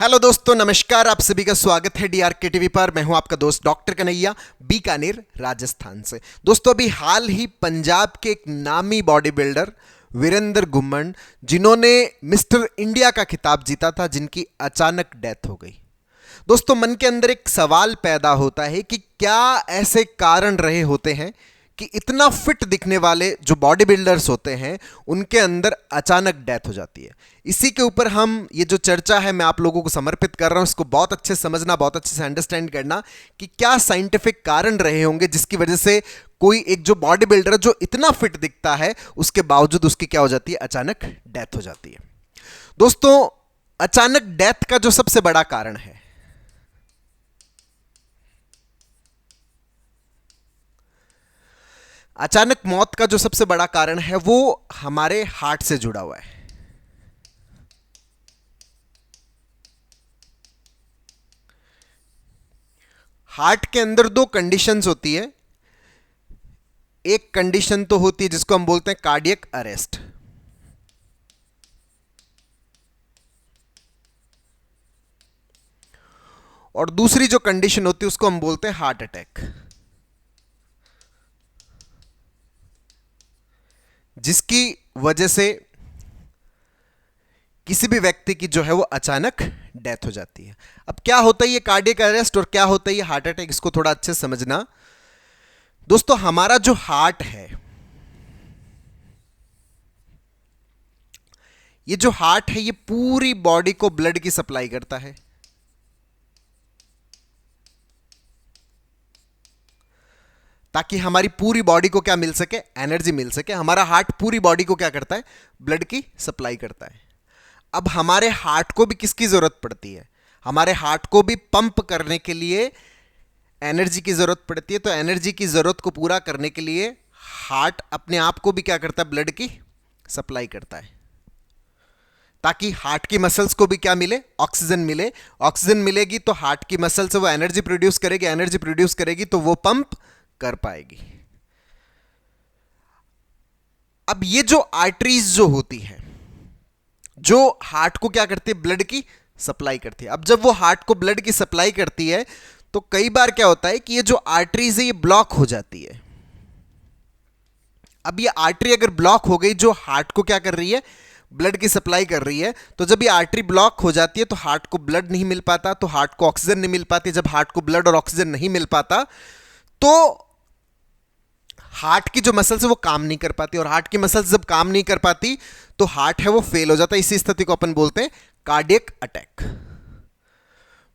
Hello दोस्तों, नमस्कार। आप सभी का स्वागत है डीआरके टीवी पर। मैं हूं आपका दोस्त डॉक्टर कन्हैया, बीकानेर, राजस्थान से। दोस्तों, अभी हाल ही पंजाब के एक नामी बॉडी बिल्डर वीरेंद्र घुम्मन, जिन्होंने मिस्टर इंडिया का खिताब जीता था, जिनकी अचानक डेथ हो गई। दोस्तों, मन के अंदर एक सवाल पैदा होता है कि क्या ऐसे कारण रहे होते हैं कि इतना फिट दिखने वाले जो बॉडी बिल्डर्स होते हैं उनके अंदर अचानक डेथ हो जाती है। इसी के ऊपर हम ये जो चर्चा है मैं आप लोगों को समर्पित कर रहा हूं। इसको बहुत अच्छे से समझना, बहुत अच्छे से अंडरस्टैंड करना कि क्या साइंटिफिक कारण रहे होंगे जिसकी वजह से कोई एक जो बॉडी बिल्डर जो इतना फिट दिखता है उसके बावजूद उसकी क्या हो जाती है, अचानक डेथ हो जाती है। दोस्तों, अचानक डेथ का जो सबसे बड़ा कारण है, अचानक मौत का जो सबसे बड़ा कारण है, वो हमारे हार्ट से जुड़ा हुआ है। हार्ट के अंदर दो कंडीशंस होती है। एक कंडीशन तो होती है जिसको हम बोलते हैं कार्डियक अरेस्ट, और दूसरी जो कंडीशन होती है उसको हम बोलते हैं हार्ट अटैक, जिसकी वजह से किसी भी व्यक्ति की जो है वो अचानक डेथ हो जाती है। अब क्या होता है ये कार्डियक अरेस्ट और क्या होता है ये हार्ट अटैक, इसको थोड़ा अच्छे से समझना। दोस्तों, हमारा जो हार्ट है, ये जो हार्ट है ये पूरी बॉडी को ब्लड की सप्लाई करता है। ताकि हमारी पूरी बॉडी को क्या मिल सके, एनर्जी मिल सके। हमारा हार्ट पूरी बॉडी को क्या करता है, ब्लड की सप्लाई करता है। अब हमारे हार्ट को भी किसकी जरूरत पड़ती है, हमारे हार्ट को भी पंप करने के लिए एनर्जी की जरूरत पड़ती है। तो एनर्जी की जरूरत को पूरा करने के लिए हार्ट अपने आप को भी क्या करता है, ब्लड की सप्लाई करता है। ताकि हार्ट की मसल्स को भी क्या मिले, ऑक्सीजन मिले। ऑक्सीजन मिलेगी तो हार्ट की मसल से वो एनर्जी प्रोड्यूस करेगी, एनर्जी प्रोड्यूस करेगी तो वो पंप कर पाएगी। अब ये जो आर्टरीज जो होती है, जो हार्ट को क्या करती है, ब्लड की सप्लाई करती है। अब जब वो हार्ट को ब्लड की सप्लाई करती है तो कई बार क्या होता है कि ये जो आर्टरीज है ये ब्लॉक हो जाती है। अब ये आर्टरी अगर ब्लॉक हो गई, जो हार्ट को क्या कर रही है, ब्लड की सप्लाई कर रही है, तो जब ये आर्टरी ब्लॉक हो जाती है तो हार्ट को ब्लड नहीं मिल पाता, तो हार्ट को ऑक्सीजन नहीं मिल पाती। जब हार्ट को ब्लड और ऑक्सीजन नहीं मिल पाता तो हार्ट की जो मसल्स है वो काम नहीं कर पाती, और हार्ट की मसल्स जब काम नहीं कर पाती तो हार्ट है वो फेल हो जाता है। इसी स्थिति को अपन बोलते हैं कार्डियक अटैक।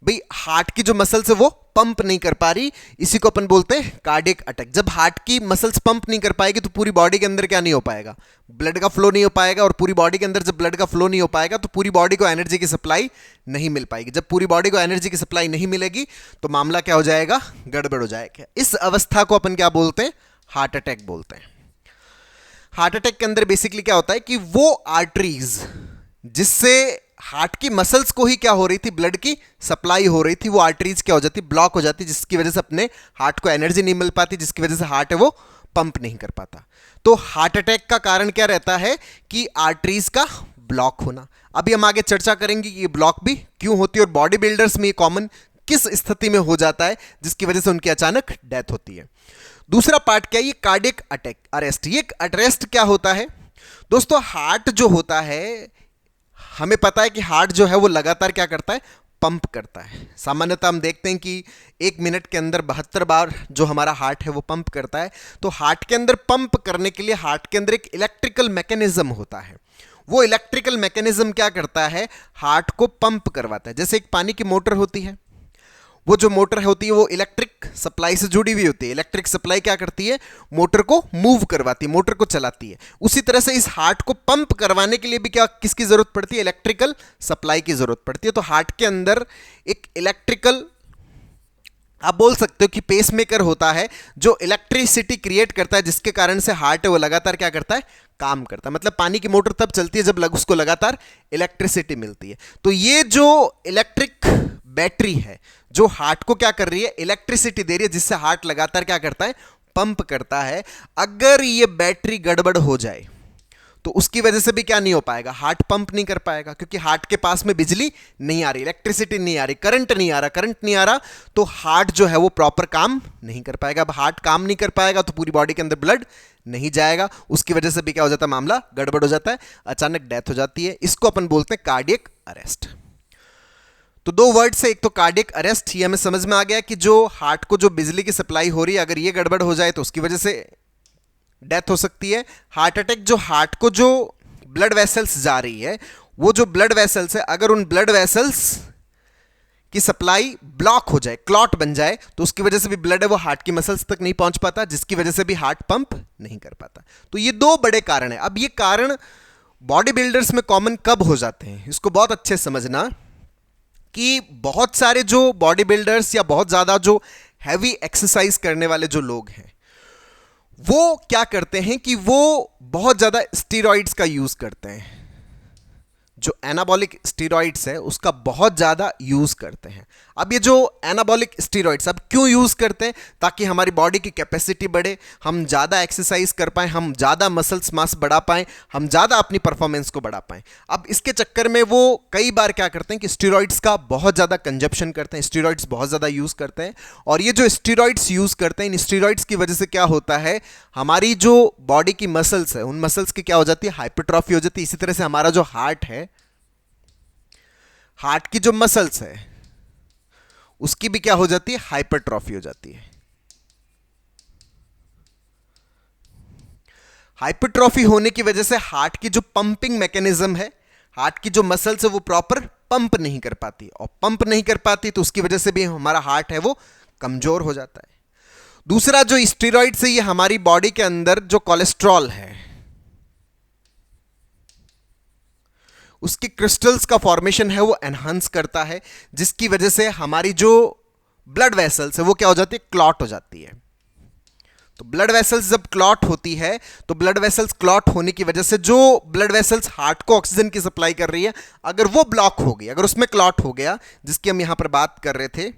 भाई, हार्ट की जो मसल्स है वो पंप नहीं कर पा रही, इसी को अपन बोलते हैं कार्डियक अटैक। जब हार्ट की मसल्स पंप नहीं कर पाएगी तो पूरी बॉडी के अंदर क्या नहीं हो पाएगा, ब्लड का फ्लो नहीं हो पाएगा, और पूरी बॉडी के अंदर जब ब्लड का फ्लो नहीं हो पाएगा तो पूरी बॉडी को एनर्जी की सप्लाई नहीं मिल पाएगी। जब पूरी बॉडी को एनर्जी की सप्लाई नहीं मिलेगी तो मामला क्या हो जाएगा, गड़बड़ हो जाएगा। इस अवस्था को अपन क्या बोलते हैं, हार्ट अटैक बोलते हैं। हार्ट अटैक के अंदर बेसिकली क्या होता है कि वो आर्टरीज जिससे हार्ट की मसल्स को ही क्या हो रही थी, ब्लड की सप्लाई हो रही थी, वो आर्टरीज क्या हो जाती, ब्लॉक हो जाती, जिसकी वजह से अपने हार्ट को एनर्जी नहीं मिल पाती, जिसकी वजह से हार्ट है वो पंप नहीं कर पाता। तो हार्ट अटैक का कारण क्या रहता है कि आर्टरीज का ब्लॉक होना। अभी हम आगे चर्चा करेंगे कि ये ब्लॉक भी क्यों होती है और बॉडी बिल्डर्स में ये कॉमन किस स्थिति में हो जाता है जिसकी वजह से उनकी अचानक डेथ होती है। दूसरा पार्ट क्या है, ये कार्डियक अटैक अरेस्ट। ये अरेस्ट क्या होता है दोस्तों, हार्ट जो होता है, हमें पता है कि हार्ट जो है वो लगातार क्या करता है, पंप करता है। सामान्यतः हम देखते हैं कि 1 मिनट के अंदर 72 बार जो हमारा हार्ट है वो पंप करता है। तो हार्ट के अंदर पंप करने के लिए हार्ट के अंदर एक इलेक्ट्रिकल मैकेनिज्म होता है। वो इलेक्ट्रिकल मैकेनिज्म क्या करता है, हार्ट को पंप करवाता है। जैसे एक पानी की मोटर होती है, वो जो मोटर होती है वो इलेक्ट्रिक सप्लाई से जुड़ी हुई होती है। इलेक्ट्रिक सप्लाई क्या करती है, मोटर को मूव करवाती है, मोटर को चलाती है। उसी तरह से इस हार्ट को पंप करवाने के लिए भी क्या किसकी जरूरत पड़ती है, इलेक्ट्रिकल सप्लाई की जरूरत पड़ती है। तो हार्ट के अंदर एक इलेक्ट्रिकल, आप बोल सकते हो कि पेसमेकर होता है जो इलेक्ट्रिसिटी क्रिएट करता है, जिसके कारण से हार्ट है वो लगातार क्या करता है, काम करता है। मतलब पानी की मोटर तब चलती है जब उसको लगातार इलेक्ट्रिसिटी मिलती है। तो ये जो इलेक्ट्रिक बैटरी है जो हार्ट को क्या कर रही है, इलेक्ट्रिसिटी दे रही है, जिससे हार्ट लगातार क्या करता है, पंप करता है। अगर ये बैटरी गड़बड़ हो जाए तो उसकी वजह से भी क्या नहीं हो पाएगा, हार्ट पंप नहीं कर पाएगा, क्योंकि हार्ट के पास में बिजली नहीं आ रही, इलेक्ट्रिसिटी नहीं आ रही, करंट नहीं आ रहा, करंट नहीं आ रहा, तो हार्ट जो है वो प्रॉपर काम नहीं कर पाएगा। अब हार्ट काम नहीं कर पाएगा तो पूरी बॉडी के अंदर ब्लड नहीं जाएगा, उसकी वजह से भी क्या हो जाता है, मामला गड़बड़ हो जाता है, अचानक डेथ हो जाती है। इसको अपन बोलते हैं कार्डियक अरेस्ट। तो दो वर्ड से, एक तो कार्डियक अरेस्ट, ये हमें समझ में आ गया कि जो हार्ट को जो बिजली की सप्लाई हो रही है, अगर ये गड़बड़ हो जाए तो उसकी वजह से डेथ हो सकती है। हार्ट अटैक, जो हार्ट को जो ब्लड वेसल्स जा रही है, वो जो ब्लड वेसल्स है, अगर उन ब्लड वेसल्स की सप्लाई ब्लॉक हो जाए, क्लॉट बन जाए, तो उसकी वजह से भी ब्लड है वो हार्ट की मसल्स तक नहीं पहुंच पाता, जिसकी वजह से भी हार्ट पंप नहीं कर पाता। तो ये दो बड़े कारण हैं। अब ये कारण बॉडी बिल्डर्स में कॉमन कब हो जाते हैं, इसको बहुत अच्छे समझना कि बहुत सारे जो बॉडी बिल्डर्स या बहुत ज़्यादा जो हैवी एक्सरसाइज करने वाले जो लोग हैं, वो क्या करते हैं कि वो बहुत ज़्यादा स्टीरॉइड्स का यूज़ करते हैं, जो एनाबॉलिक स्टीरॉइड्स है उसका बहुत ज़्यादा यूज़ करते हैं। अब ये जो एनाबॉलिक स्टीरॉइड्स अब क्यों यूज़ करते हैं, ताकि हमारी बॉडी की कैपेसिटी बढ़े, हम ज़्यादा एक्सरसाइज कर पाएँ, हम ज़्यादा मसल्स मास बढ़ा पाएँ, हम ज़्यादा अपनी परफॉर्मेंस को बढ़ा पाएँ। अब इसके चक्कर में वो कई बार क्या करते हैं कि स्टीरॉइड्स का बहुत ज़्यादा कंजप्शन करते हैं, स्टीरॉइड्स बहुत ज़्यादा यूज़ करते हैं। और ये जो स्टीरॉइड्स यूज़ करते हैं, इन स्टीरॉइड्स की वजह से क्या होता है, हमारी जो बॉडी की मसल्स है, उन मसल्स की क्या हो जाती है, हाइपरट्रॉफी हो जाती है। इसी तरह से हमारा जो हार्ट है, हार्ट की जो मसल्स है उसकी भी क्या हो जाती है, हाइपरट्रॉफी हो जाती है। हाइपरट्रॉफी होने की वजह से हार्ट की जो पंपिंग मैकेनिज्म है, हार्ट की जो मसल्स है वो प्रॉपर पंप नहीं कर पाती, और पंप नहीं कर पाती तो उसकी वजह से भी हमारा हार्ट है वो कमजोर हो जाता है। दूसरा, जो स्टीरॉइड से ये हमारी बॉडी के अंदर जो कोलेस्ट्रॉल है उसकी क्रिस्टल्स का फॉर्मेशन है वो एनहांस करता है, जिसकी वजह से हमारी जो ब्लड वेसल्स है वो क्या हो जाती है, क्लॉट हो जाती है। तो ब्लड वेसल्स जब क्लॉट होती है, तो ब्लड वेसल्स क्लॉट होने की वजह से जो ब्लड वेसल्स हार्ट को ऑक्सीजन की सप्लाई कर रही है, अगर वो ब्लॉक हो गई, अगर उसमें क्लॉट हो गया, जिसकी हम यहां पर बात कर रहे थे,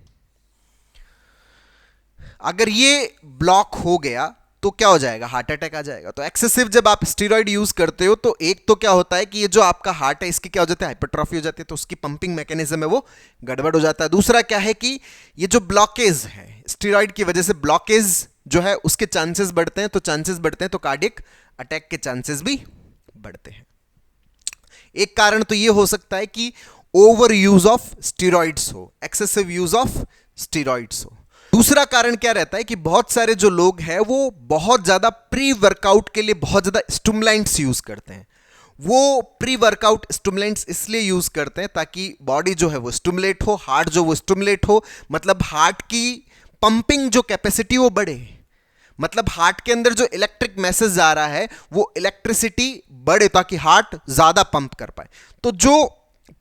अगर ये ब्लॉक हो गया तो क्या हो जाएगा, हार्ट अटैक आ जाएगा। तो एक्सेसिव जब आप स्टीरॉइड यूज करते हो तो एक तो क्या होता है कि ये जो आपका हार्ट है इसकी क्या हो जाता है, हाइपरट्रॉफी हो जाती है, तो उसकी पंपिंग मैकेनिज्म है वो गड़बड़ हो जाता है। दूसरा क्या है कि ये जो ब्लॉकेज है, स्टीरॉइड की वजह से ब्लॉकेज जो है उसके चांसेस बढ़ते हैं, तो चांसेस बढ़ते हैं तो कार्डियक अटैक के चांसेस भी बढ़ते हैं। एक कारण तो ये हो सकता है कि ओवर यूज ऑफ स्टीरॉइड्स हो, एक्सेसिव यूज ऑफ स्टीरॉइड्स हो। दूसरा कारण क्या रहता है कि बहुत सारे जो लोग हैं वो बहुत ज्यादा प्री वर्कआउट के लिए बहुत ज्यादा स्टिमुलेंट्स यूज करते हैं। वो प्री वर्कआउट स्टिमुलेंट्स इसलिए यूज करते हैं ताकि बॉडी जो है वो स्टिमुलेट हो, हार्ट जो वो स्टिमुलेट हो, मतलब हार्ट की पंपिंग जो कैपेसिटी वो बढ़े, मतलब हार्ट के अंदर जो इलेक्ट्रिक मैसेज आ रहा है वो इलेक्ट्रिसिटी बढ़े ताकि हार्ट ज्यादा पंप कर पाए। तो जो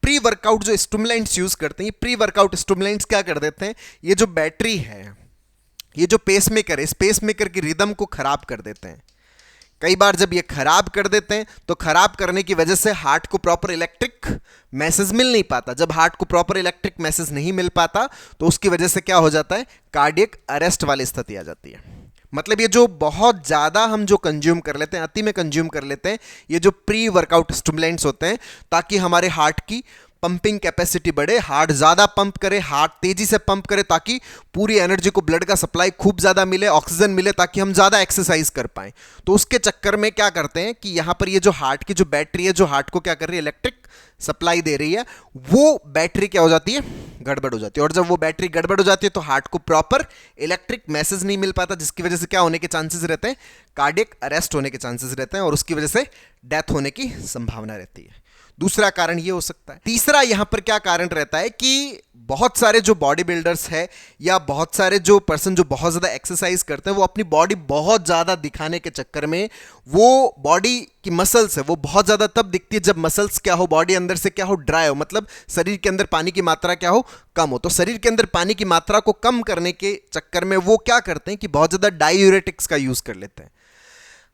प्री वर्कआउट जो स्टिमुलेंट्स यूज करते हैं, ये प्री वर्कआउट स्टिमुलेंट्स क्या कर देते हैं, ये जो बैटरी है, ये जो पेसमेकर है, इस पेसमेकर की रिदम को खराब कर देते हैं। कई बार जब ये खराब कर देते हैं तो खराब करने की वजह से हार्ट को प्रॉपर इलेक्ट्रिक मैसेज मिल नहीं पाता। जब हार्ट को प्रॉपर इलेक्ट्रिक मैसेज नहीं मिल पाता तो उसकी वजह से क्या हो जाता है, कार्डियक अरेस्ट वाली स्थिति आ जाती है। मतलब ये जो बहुत ज़्यादा हम जो कंज्यूम कर लेते हैं, अति में कंज्यूम कर लेते हैं, ये जो प्री वर्कआउट स्टिमुलेंट्स होते हैं ताकि हमारे हार्ट की पंपिंग कैपेसिटी बढ़े, हार्ट ज़्यादा पंप करे, हार्ट तेज़ी से पंप करे ताकि पूरी एनर्जी को ब्लड का सप्लाई खूब ज़्यादा मिले, ऑक्सीजन मिले ताकि हम ज़्यादा एक्सरसाइज कर पाएँ। तो उसके चक्कर में क्या करते हैं कि यहाँ पर ये जो हार्ट की जो बैटरी है, जो हार्ट को क्या कर रही है, इलेक्ट्रिक सप्लाई दे रही है, वो बैटरी क्या हो जाती है, गड़बड़ हो जाती है। और जब वो बैटरी गड़बड़ हो जाती है तो हार्ट को प्रॉपर इलेक्ट्रिक मैसेज नहीं मिल पाता, जिसकी वजह से क्या होने के चांसेस रहते हैं, कार्डियक अरेस्ट होने के चांसेस रहते हैं और उसकी वजह से डेथ होने की संभावना रहती है। दूसरा कारण ये हो सकता है। तीसरा यहां पर क्या कारण रहता है कि बहुत सारे जो बॉडी बिल्डर्स है या बहुत सारे जो पर्सन जो बहुत ज़्यादा एक्सरसाइज करते हैं, वो अपनी बॉडी बहुत ज़्यादा दिखाने के चक्कर में वो बॉडी की मसल्स है वो बहुत ज़्यादा तब दिखती है जब मसल्स क्या हो, बॉडी अंदर से क्या हो, ड्राई हो, मतलब शरीर के अंदर पानी की मात्रा क्या हो, कम हो। तो शरीर के अंदर पानी की मात्रा को कम करने के चक्कर में वो क्या करते हैं कि बहुत ज़्यादा डायूरेटिक्स का यूज़ कर लेते हैं।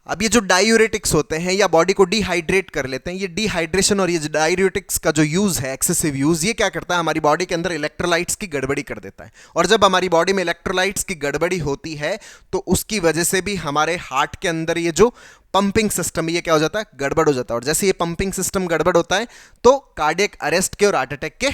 अब ये जो डायूरेटिक्स होते हैं या बॉडी को डिहाइड्रेट कर लेते हैं, ये डिहाइड्रेशन और ये डायूरेटिक्स का जो यूज है, एक्सेसिव यूज, ये क्या करता है, हमारी बॉडी के अंदर इलेक्ट्रोलाइट्स की गड़बड़ी कर देता है। और जब हमारी बॉडी में इलेक्ट्रोलाइट्स की गड़बड़ी होती है तो उसकी वजह से भी हमारे हार्ट के अंदर ये जो पंपिंग सिस्टम, ये क्या हो जाता है, गड़बड़ हो जाता है। और जैसे ये पंपिंग सिस्टम गड़बड़ होता है तो कार्डियक अरेस्ट के और हार्ट अटैक के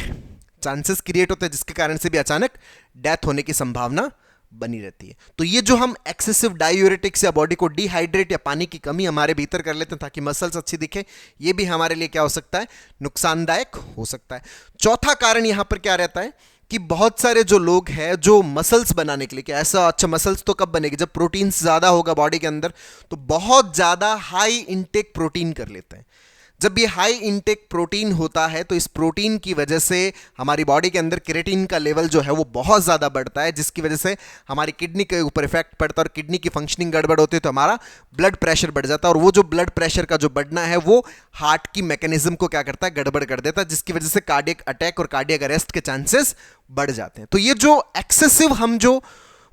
चांसेस क्रिएट होते हैं, जिसके कारण से भी अचानक डेथ होने की संभावना बनी रहती है। तो ये जो हम एक्सेसिव डायूरेटिक्स या बॉडी को डिहाइड्रेट या पानी की कमी हमारे भीतर कर लेते हैं ताकि मसल्स अच्छी दिखे, ये भी हमारे लिए क्या हो सकता है, नुकसानदायक हो सकता है। चौथा कारण यहां पर क्या रहता है कि बहुत सारे जो लोग हैं जो मसल्स बनाने के लिए, कि ऐसा अच्छा मसल्स तो कब बनेगी, जब प्रोटीन ज्यादा होगा बॉडी के अंदर, तो बहुत ज्यादा हाई इंटेक प्रोटीन कर लेते हैं। जब ये हाई इंटेक प्रोटीन होता है तो इस प्रोटीन की वजह से हमारी बॉडी के अंदर क्रिएटिन का लेवल जो है वो बहुत ज़्यादा बढ़ता है, जिसकी वजह से हमारी किडनी के ऊपर इफेक्ट पड़ता है और किडनी की फंक्शनिंग गड़बड़ होती है तो हमारा ब्लड प्रेशर बढ़ जाता है। और वो जो ब्लड प्रेशर का जो बढ़ना है वो हार्ट की मैकेनिज्म को क्या करता है, गड़बड़ कर देता है, जिसकी वजह से कार्डियक अटैक और कार्डियक अरेस्ट के चांसेस बढ़ जाते हैं। तो ये जो एक्सेसिव हम जो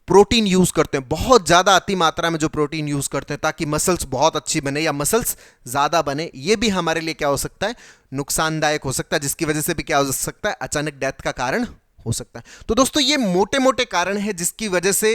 प्रोटीन यूज करते हैं, बहुत ज्यादा अति मात्रा में जो प्रोटीन यूज करते हैं ताकि मसल्स बहुत अच्छी बने या मसल्स ज्यादा बने, ये भी हमारे लिए क्या हो सकता है, नुकसानदायक हो सकता है, जिसकी वजह से भी क्या हो सकता है, अचानक डेथ का कारण हो सकता है। तो दोस्तों ये मोटे मोटे कारण है जिसकी वजह से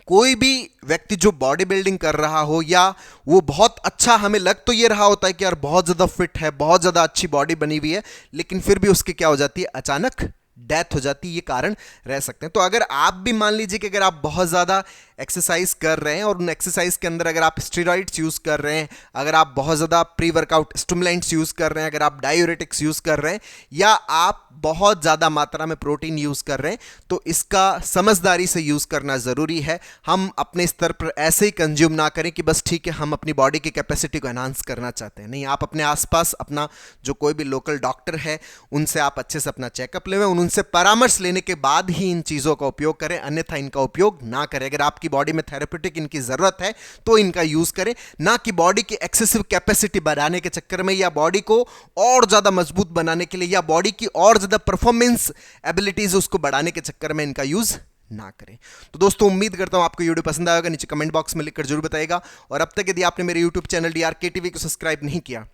कोई भी व्यक्ति जो बॉडी बिल्डिंग कर रहा हो या वो बहुत अच्छा, हमें लग तो ये रहा होता है कि यार बहुत ज्यादा फिट है, बहुत ज्यादा अच्छी बॉडी बनी हुई है, लेकिन फिर भी उसकी क्या हो जाती है, अचानक डेथ हो जाती है, ये कारण रह सकते हैं। तो अगर आप भी मान लीजिए कि अगर आप बहुत ज़्यादा एक्सरसाइज कर रहे हैं और उन एक्सरसाइज के अंदर अगर आप स्टेरॉइड्स यूज़ कर रहे हैं, अगर आप बहुत ज़्यादा प्री वर्कआउट स्टिमुलेंट्स यूज़ कर रहे हैं, अगर आप डायूरेटिक्स यूज़ कर रहे हैं या आप बहुत ज़्यादा मात्रा में प्रोटीन यूज़ कर रहे हैं, तो इसका समझदारी से यूज़ करना ज़रूरी है। हम अपने स्तर पर ऐसे ही कंज्यूम ना करें कि बस ठीक है हम अपनी बॉडी की कैपेसिटी को एनहांस करना चाहते हैं। नहीं, आप अपने आसपास अपना जो कोई भी लोकल डॉक्टर है उनसे आप अच्छे से अपना चेकअप लें, उनसे परामर्श लेने के बाद ही इन चीज़ों का उपयोग करें, अन्यथा इनका उपयोग ना करें। अगर आपकी बॉडी में थेरेप्यूटिक इनकी ज़रूरत है तो इनका यूज़ करें, ना कि बॉडी की एक्सेसिव कैपेसिटी बढ़ाने के चक्कर में या बॉडी को और ज़्यादा मजबूत बनाने के लिए या बॉडी की और ज़्यादा परफॉर्मेंस एबिलिटीज़ उसको बढ़ाने के चक्कर में इनका यूज़ ना करें। तो दोस्तों उम्मीद करता हूं आपको वीडियो पसंद आएगा, नीचे कमेंट बॉक्स में लिखकर जरूर बताइएगा। और अब तक यदि आपने मेरे यूट्यूब चैनल DRK TV को सब्सक्राइब नहीं किया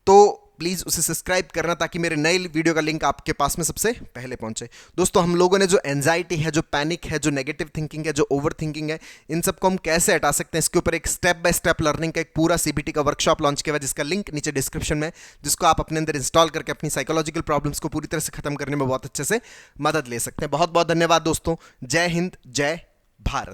तो प्लीज़ उसे सब्सक्राइब करना ताकि मेरे नए वीडियो का लिंक आपके पास में सबसे पहले पहुंचे। दोस्तों हम लोगों ने जो एंजाइटी है, जो पैनिक है, जो नेगेटिव थिंकिंग है, जो ओवर थिंकिंग है, इन सबको हम कैसे हटा सकते हैं, इसके ऊपर एक स्टेप बाय स्टेप लर्निंग का एक पूरा CBT का वर्कशॉप लॉन्च किया है, जिसका लिंक नीचे डिस्क्रिप्शन में, जिसको आप अपने अंदर इंस्टॉल करके अपनी साइकोलॉजिकल प्रॉब्लम्स को पूरी तरह से खत्म करने में बहुत अच्छे से मदद ले सकते हैं। बहुत बहुत धन्यवाद दोस्तों। जय हिंद, जय भारत।